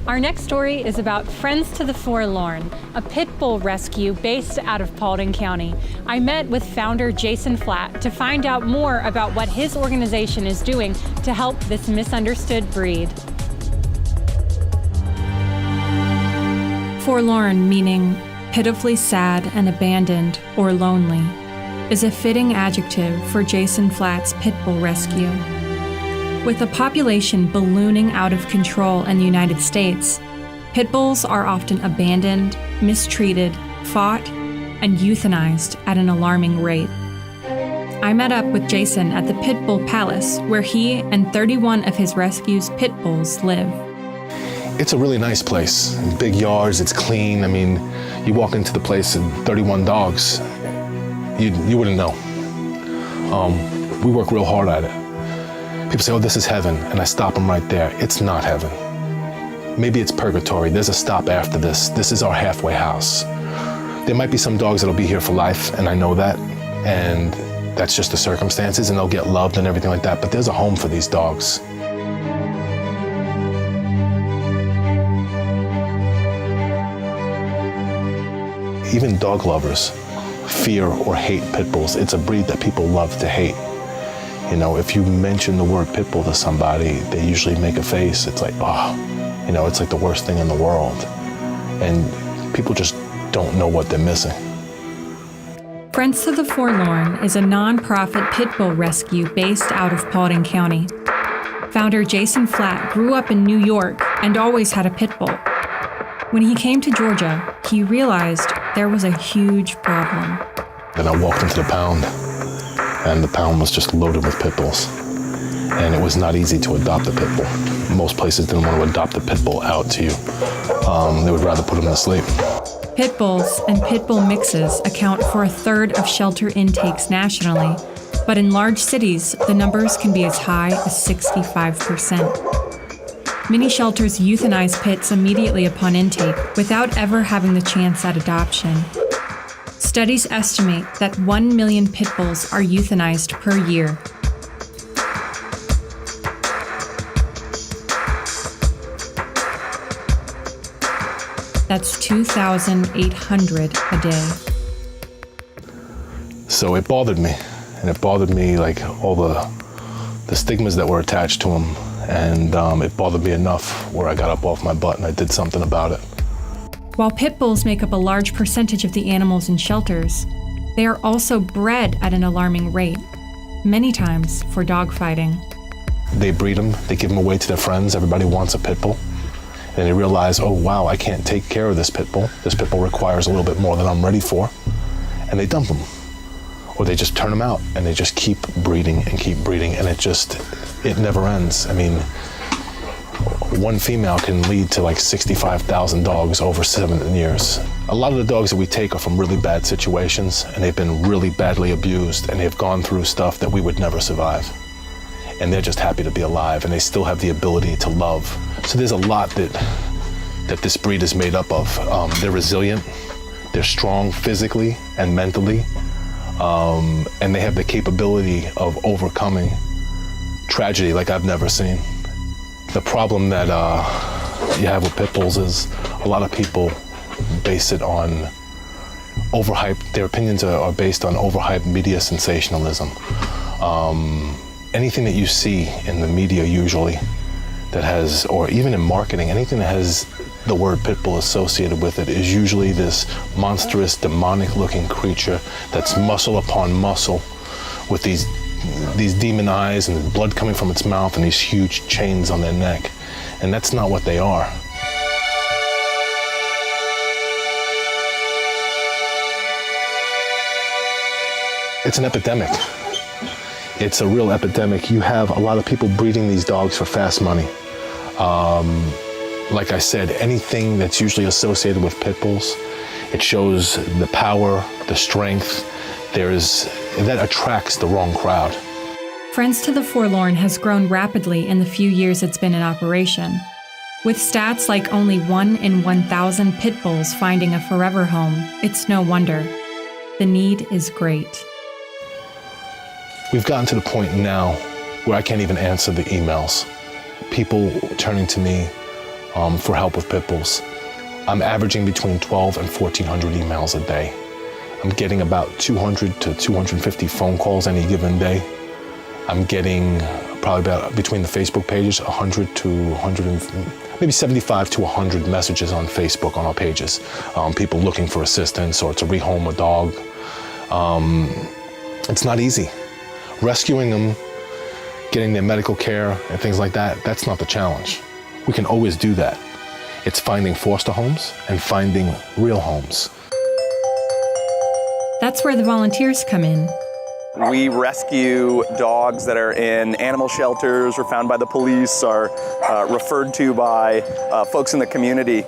Our next story is about Friends to the Forlorn, a pit bull rescue based out of Paulding County. I met with founder Jason Flatt to find out more about what his organization is doing to help this misunderstood breed. Forlorn, meaning pitifully sad and abandoned or lonely, is a fitting adjective for Jason Flatt's pit bull rescue. With a population ballooning out of control in the United States, pit bulls are often abandoned, mistreated, fought, and euthanized at an alarming rate. I met up with Jason at the Pitbull Palace, where he and 31 of his rescue's pit bulls live. It's a really nice place. Big yards, it's clean. I mean, you walk into the place and 31 dogs, you wouldn't know. We work real hard at it. People say, oh, this is heaven, and I stop them right there. It's not heaven. Maybe it's purgatory. There's a stop after this. This is our halfway house. There might be some dogs that'll be here for life, and I know that, and that's just the circumstances, and they'll get loved and everything like that, but there's a home for these dogs. Even dog lovers fear or hate pit bulls. It's a breed that people love to hate. You know, if you mention the word pit bull to somebody, they usually make a face. It's like, oh, you know, it's like the worst thing in the world. And people just don't know what they're missing. Friends to the Forlorn is a nonprofit pit bull rescue based out of Paulding County. Founder Jason Flatt grew up in New York and always had a pit bull. When he came to Georgia, he realized there was a huge problem. Then I walked into the pound, and the pound was just loaded with pit bulls. And it was not easy to adopt a pit bull. Most places didn't want to adopt a pit bull out to you. They would rather put them to sleep. Pit bulls and pit bull mixes account for a third of shelter intakes nationally, but in large cities, the numbers can be as high as 65%. Many shelters euthanize pits immediately upon intake without ever having the chance at adoption. Studies estimate that 1 million pit bulls are euthanized per year. That's 2,800 a day. So it bothered me, and it bothered me like all the stigmas that were attached to them. And it bothered me enough where I got up off my butt and I did something about it. While pit bulls make up a large percentage of the animals in shelters, they are also bred at an alarming rate, many times for dogfighting. They breed them, they give them away to their friends, everybody wants a pit bull. And they realize, oh wow, I can't take care of this pit bull. This pit bull requires a little bit more than I'm ready for. And they dump them. Or they just turn them out and they just keep breeding, and it never ends. I mean, one female can lead to like 65,000 dogs over 7 years. A lot of the dogs that we take are from really bad situations, and they've been really badly abused, and they've gone through stuff that we would never survive. And they're just happy to be alive, and they still have the ability to love. So there's a lot that this breed is made up of. They're resilient, they're strong physically and mentally, and they have the capability of overcoming tragedy like I've never seen. The problem that you have with pit bulls is a lot of people base it on overhyped. Their opinions are based on overhyped media sensationalism. Anything that you see in the media usually that has, or even in marketing, anything that has the word pit bull associated with it is usually this monstrous, demonic-looking creature that's muscle upon muscle with these demon eyes and blood coming from its mouth and these huge chains on their neck. And that's not what they are. It's an epidemic. It's a real epidemic. You have a lot of people breeding these dogs for fast money. Like I said, anything that's usually associated with pit bulls, it shows the power, the strength. That attracts the wrong crowd. Friends to the Forlorn has grown rapidly in the few years it's been in operation. With stats like only 1 in 1,000 pit bulls finding a forever home, it's no wonder. The need is great. We've gotten to the point now where I can't even answer the emails. People turning to me for help with pit bulls. I'm averaging between 12 and 1,400 emails a day. I'm getting about 200 to 250 phone calls any given day. I'm getting probably about, between the Facebook pages, 100 to 100, maybe 75 to 100 messages on Facebook on our pages. People looking for assistance or to rehome a dog. It's not easy. Rescuing them, getting their medical care and things like that, that's not the challenge. We can always do that. It's finding foster homes and finding real homes. That's where the volunteers come in. We rescue dogs that are in animal shelters or found by the police or referred to by folks in the community.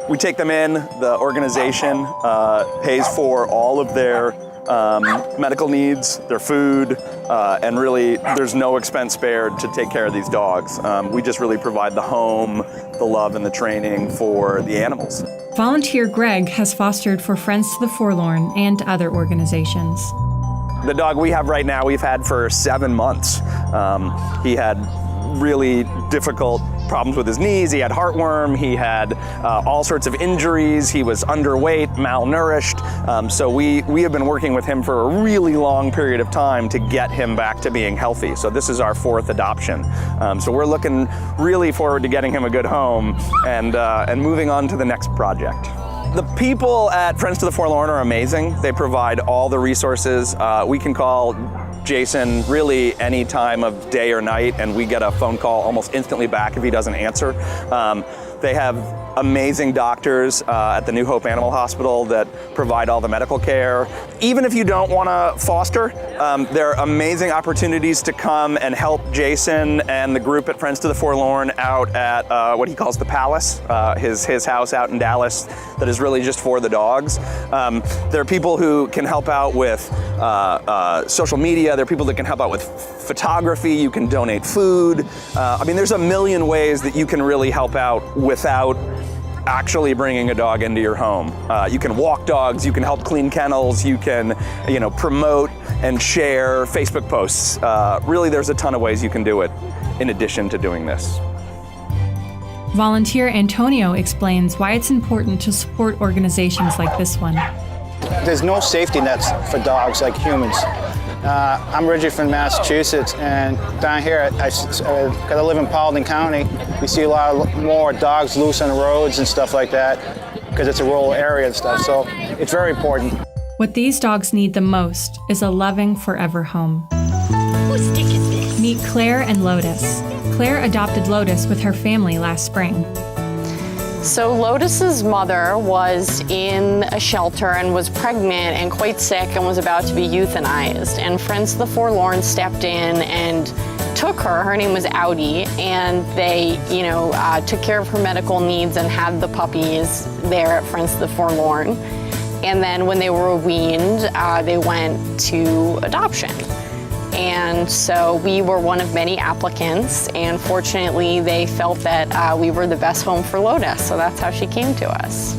We take them in, the organization pays for all of their medical needs, their food, and really there's no expense spared to take care of these dogs. We just really provide the home, the love, and the training for the animals. Volunteer Greg has fostered for Friends to the Forlorn and other organizations. The dog we have right now, we've had for 7 months. He had really difficult problems with his knees. He had heartworm. He had all sorts of injuries. He was underweight, malnourished. So we have been working with him for a really long period of time to get him back to being healthy. So this is our 4th adoption. So we're looking really forward to getting him a good home and moving on to the next project. The people at Friends to the Forlorn are amazing. They provide all the resources. We can call Jason really any time of day or night, and we get a phone call almost instantly back if he doesn't answer. They have amazing doctors at the New Hope Animal Hospital that provide all the medical care. Even if you don't want to foster, there are amazing opportunities to come and help Jason and the group at Friends to the Forlorn out at what he calls the Palace, his house out in Dallas that is really just for the dogs. There are people who can help out with social media. There are people that can help out with photography. You can donate food. I mean, there's a million ways that you can really help out without actually bringing a dog into your home. You can walk dogs, you can help clean kennels, you can, promote and share Facebook posts. Really, there's a ton of ways you can do it in addition to doing this. Volunteer Antonio explains why it's important to support organizations like this one. There's no safety nets for dogs like humans. I'm originally from Massachusetts, and down here, because I live in Paulding County, we see a lot more dogs loose on the roads and stuff like that, because it's a rural area and stuff, so it's very important. What these dogs need the most is a loving forever home. Whose stick is this? Meet Claire and Lotus. Claire adopted Lotus with her family last spring. So Lotus's mother was in a shelter and was pregnant and quite sick and was about to be euthanized. And Friends to the Forlorn stepped in and took her. Her name was Audi, and they, took care of her medical needs and had the puppies there at Friends to the Forlorn. And then when they were weaned, they went to adoption. And so we were one of many applicants, and fortunately they felt that we were the best home for Lotus, so that's how she came to us.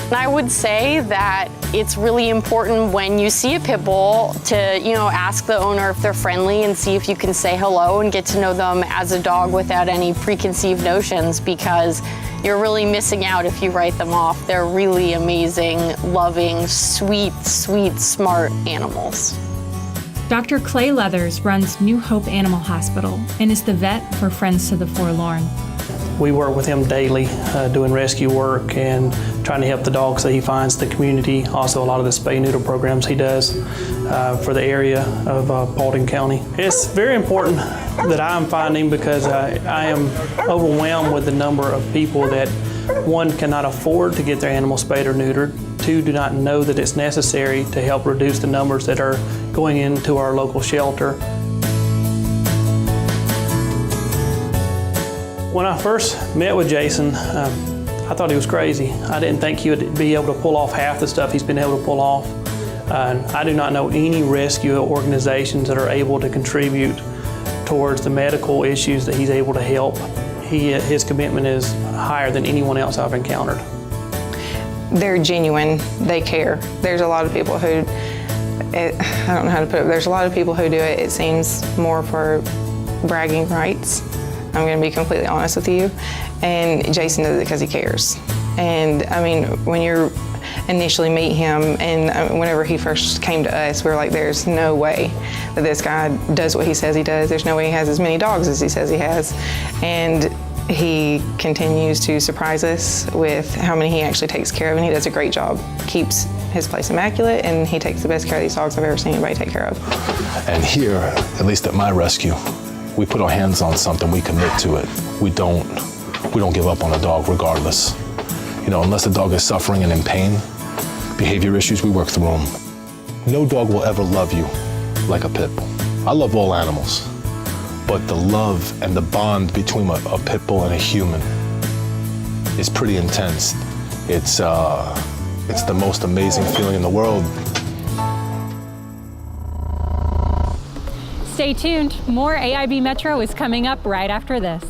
And I would say that it's really important when you see a pit bull to, ask the owner if they're friendly and see if you can say hello and get to know them as a dog without any preconceived notions, because you're really missing out if you write them off. They're really amazing, loving, sweet, smart animals. Dr. Clay Leathers runs New Hope Animal Hospital and is the vet for Friends to the Forlorn. We work with him daily, doing rescue work and trying to help the dogs that he finds in the community. Also, a lot of the spay-neuter programs he does for the area of Paulding County. It's very important that I'm finding, because I am overwhelmed with the number of people that, one, cannot afford to get their animal spayed or neutered, two, do not know that it's necessary to help reduce the numbers that are going into our local shelter. When I first met with Jason, I thought he was crazy. I didn't think he would be able to pull off half the stuff he's been able to pull off. I do not know any rescue organizations that are able to contribute towards the medical issues that he's able to help. His commitment is higher than anyone else I've encountered. They're genuine, they care. There's a lot of people who, I don't know how to put it, there's a lot of people who do it, it seems, more for bragging rights. I'm going to be completely honest with you. And Jason does it because he cares. And I mean, when you initially meet him, and whenever he first came to us, we were like, there's no way that this guy does what he says he does. There's no way he has as many dogs as he says he has. And he continues to surprise us with how many he actually takes care of, and he does a great job. Keeps his place immaculate, and he takes the best care of these dogs I've ever seen anybody take care of. And here, at least at my rescue, we put our hands on something, we commit to it. We don't give up on a dog regardless. You know, unless the dog is suffering and in pain, behavior issues, we work through them. No dog will ever love you like a pit bull. I love all animals, but the love and the bond between a pit bull and a human is pretty intense. It's the most amazing feeling in the world. Stay tuned. More AIB Metro is coming up right after this.